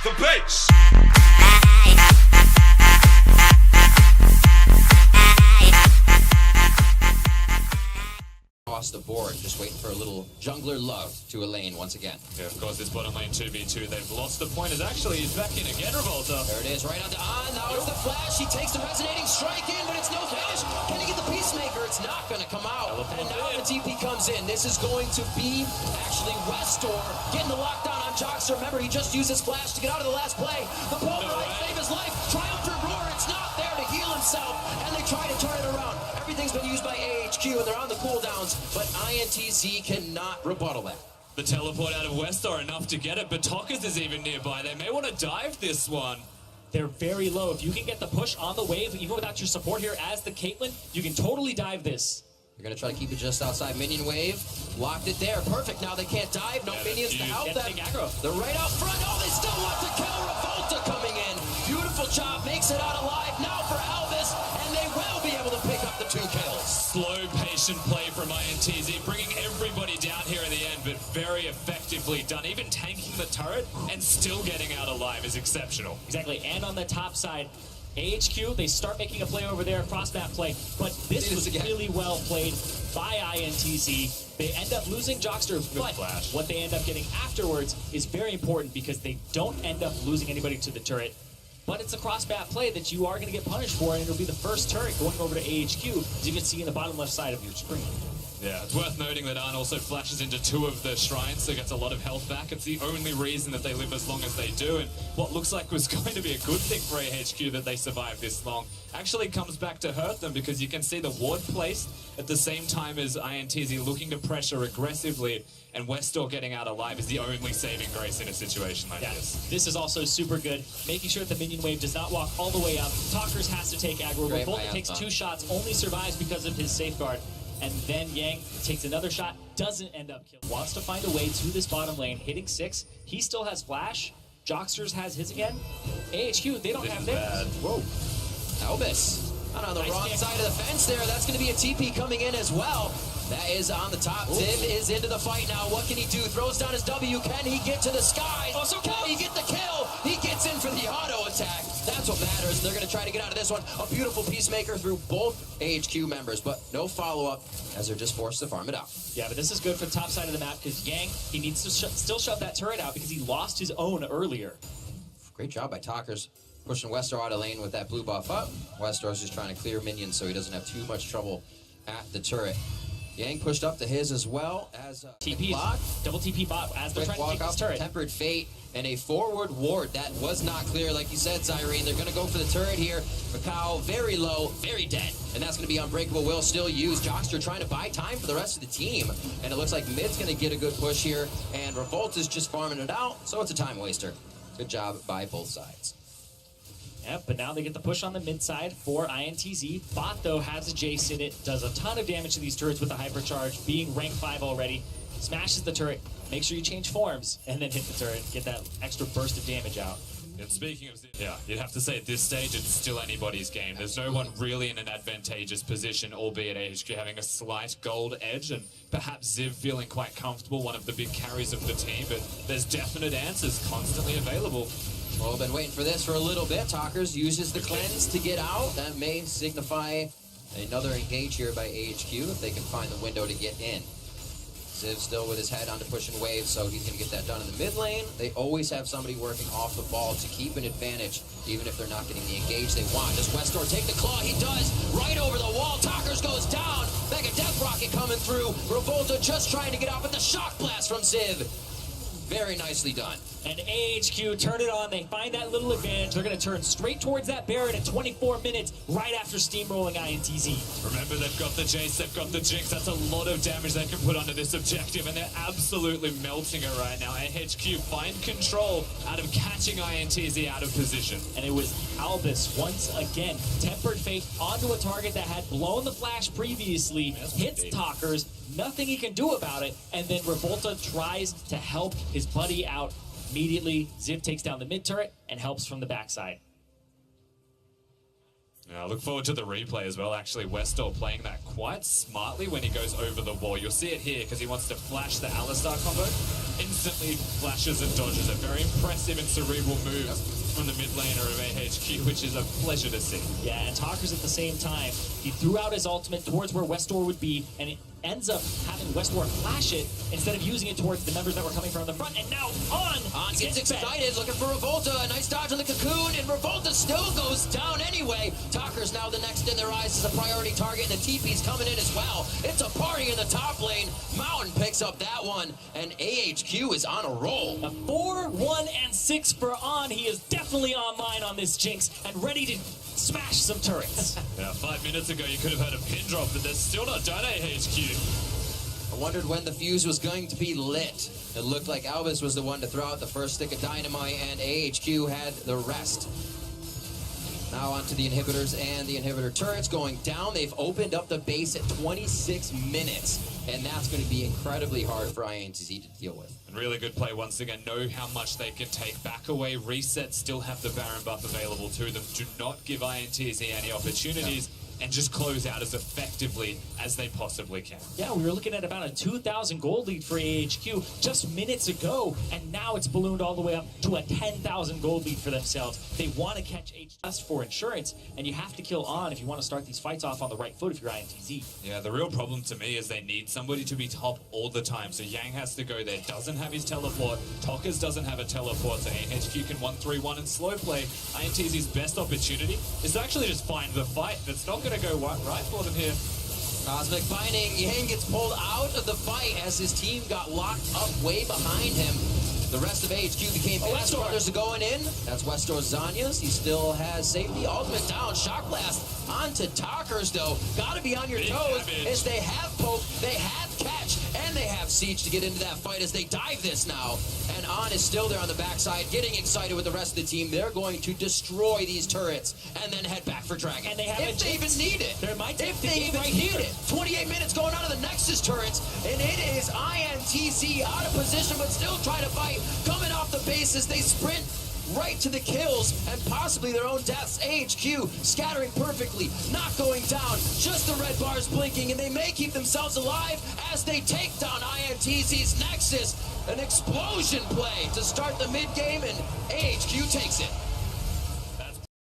the bass. Across the board, just waiting for a little jungler love to Elaine once again. Yeah, of course, this bottom lane 2v2, they've lost the point. Is actually, he's back in again, Revolta. There it is, right on the now it's the flash. He takes the resonating strike in, but it's no finish. Can he get the peacemaker? It's not going to come out. And now the TP comes in. This is going to be actually Westor getting the lockdown on Joxer. Remember, he just used his flash to get out of the last play. The Polar save his life. Triumphant roar. It's not there to heal himself, and they try to turn it around. Everything's been used by AHQ, and they're on the cooldowns, but ITZ cannot rebuttal that. The teleport out of Westar enough to get it, but Tokas is even nearby. They may want to dive this one. They're very low. If you can get the push on the wave, even without your support here as the Caitlyn, you can totally dive this. They're going to try to keep it just outside minion wave. Locked it there. Perfect. Now they can't dive. No minions to help them. They're right out front. Oh, they still want to kill. Revolta coming in. Beautiful job. Makes it out alive. Now for Elvis, and they will be able to pick up the 2 kills. Slow, patient play from ITZ, bringing everybody down here in the end, but very effectively done. Even tanking the turret and still getting out alive is exceptional. Exactly. And on the top side, AHQ, they start making a play over there, cross-map play, but this was really well played by INTZ. They end up losing Joxter, but what they end up getting afterwards is very important because they don't end up losing anybody to the turret. But it's a cross-map play that you are going to get punished for, and it'll be the first turret going over to AHQ, as you can see in the bottom left side of your screen. Yeah, it's worth noting that Arn also flashes into 2 of the shrines, so gets a lot of health back. It's the only reason that they live as long as they do, and what looks like was going to be a good thing for AHQ that they survived this long actually comes back to hurt them, because you can see the ward placed at the same time as INTZ looking to pressure aggressively, and Westor getting out alive is the only saving grace in a situation like this. This is also super good, making sure that the minion wave does not walk all the way up. Talkers has to take aggro. Revolta takes 2 shots, only survives because of his safeguard. And then Yang takes another shot, doesn't end up killing. Wants to find a way to this bottom lane, hitting 6. He still has flash. Joxter's has his again. AHQ, they don't have theirs. Whoa. Elvis. And on the wrong side of the fence there, that's going to be a TP coming in as well. That is on the top. Ziv is into the fight now. What can he do? Throws down his W. Can he get to the skies? Also, can he get the kill? He gets in for the auto attack. That's what matters. They're going to try to get out of this one. A beautiful peacemaker through both AHQ members, but no follow-up as they're just forced to farm it out. Yeah, but this is good for the top side of the map because Yang, he needs to still shove that turret out because he lost his own earlier. Great job by Talkers. Pushing Westor out of lane with that blue buff up. Westor's just trying to clear minions so he doesn't have too much trouble at the turret. Yang pushed up to his as well as TP block, double TP bot as they're trying to take this turret. Tempered Fate and a forward ward that was not clear, like you said, Zyrene. They're going to go for the turret here. Macau very low, very dead, and that's going to be Unbreakable will still use. Joxter trying to buy time for the rest of the team, and it looks like mid's going to get a good push here, and Revolt is just farming it out, so it's a time waster. Good job by both sides. Yep, but now they get the push on the mid side for INTZ. Bot, though, has a Jace in it, does a ton of damage to these turrets with a hypercharge, being rank 5 already. Smashes the turret, make sure you change forms, and then hit the turret, get that extra burst of damage out. And speaking of, yeah, you'd have to say at this stage it's still anybody's game. There's no one really in an advantageous position, albeit AHQ having a slight gold edge, and perhaps Ziv feeling quite comfortable, one of the big carries of the team, but there's definite answers constantly available. Well, been waiting for this for a little bit. Talkers uses the cleanse to get out. That may signify another engage here by AHQ if they can find the window to get in. Ziv still with his head on to pushing waves, so he's going to get that done in the mid lane. They always have somebody working off the ball to keep an advantage, even if they're not getting the engage they want. Does Westor take the claw? He does. Right over the wall. Talkers goes down. Mega Death Rocket coming through. Revolta just trying to get out, but the shock blast from Ziv. Very nicely done. And AHQ turn it on. They find that little advantage. They're going to turn straight towards that Baron at 24 minutes right after steamrolling INTZ. Remember, they've got the Jace, they've got the Jinx. That's a lot of damage they can put onto this objective, and they're absolutely melting it right now. AHQ find control out of catching INTZ out of position. And it was Albus once again. Tempered Fate onto a target that had blown the flash previously. Hits Talkers. Nothing he can do about it. And then Revolta tries to help his buddy out. Immediately, Ziv takes down the mid turret and helps from the backside. Yeah, I look forward to the replay as well. Actually, Westor playing that quite smartly when he goes over the wall. You'll see it here because he wants to flash the Alistar combo. instantly flashes and dodges. A very impressive and cerebral move from the mid laner of AHQ, which is a pleasure to see. Yeah, and Talkers at the same time, he threw out his ultimate towards where Westor would be, and it ends up having Westor flash it instead of using it towards the members that were coming from the front. And now On gets excited, looking for Revolta. A nice dodge on the cocoon, and Revolta still goes down anyway. Talker's now the next in their eyes as a priority target, and the TP's coming in as well. It's a party in the top lane. Mountain picks up that one, and AHQ is on a roll. A 4-1-6 for On. He is definitely online on this Jinx and ready to smash some turrets. Yeah, 5 minutes ago you could have had a pin drop, but they're still not done, AHQ. I wondered when the fuse was going to be lit. It looked like Albus was the one to throw out the first stick of dynamite, and AHQ had the rest. Now onto the inhibitors and the inhibitor turrets going down. They've opened up the base at 26 minutes, and that's going to be incredibly hard for ITZ to deal with. And really good play once again. Know how much they can take back away. Reset, still have the Baron buff available to them. Do not give ITZ any opportunities. And just close out as effectively as they possibly can. Yeah, we were looking at about a 2,000 gold lead for AHQ just minutes ago, and now it's ballooned all the way up to a 10,000 gold lead for themselves. They want to catch HTS for insurance, and you have to kill On if you want to start these fights off on the right foot if you're ITZ. Yeah, the real problem to me is they need somebody to be top all the time. So Yang has to go there, doesn't have his teleport. Tokers doesn't have a teleport, so AHQ can 1-3-1 and slow play. ITZ's best opportunity is to actually just find the fight. That's not going to go right for them here. Cosmic Binding, Yang gets pulled out of the fight as his team got locked up way behind him. The rest of AHQ became fast runners going in. That's Westor's Zanya's. He still has safety. Ultimate down. Shock Blast onto Talkers, though. Got to be on your toes as they have poke, they have catch, and they have siege to get into that fight as they dive this now. And On is still there on the backside, getting excited with the rest of the team. They're going to destroy these turrets and then head back for Dragon. And they have if they even need it. If they even need it. 28 minutes going on to the Nexus turrets, and it is ITZ out of position, but still trying to fight. Coming off the base as they sprint right to the kills and possibly their own deaths. AHQ scattering perfectly, not going down, just the red bars blinking, and they may keep themselves alive as they take down ITZ's Nexus. An explosion play to start the mid game, and AHQ takes it.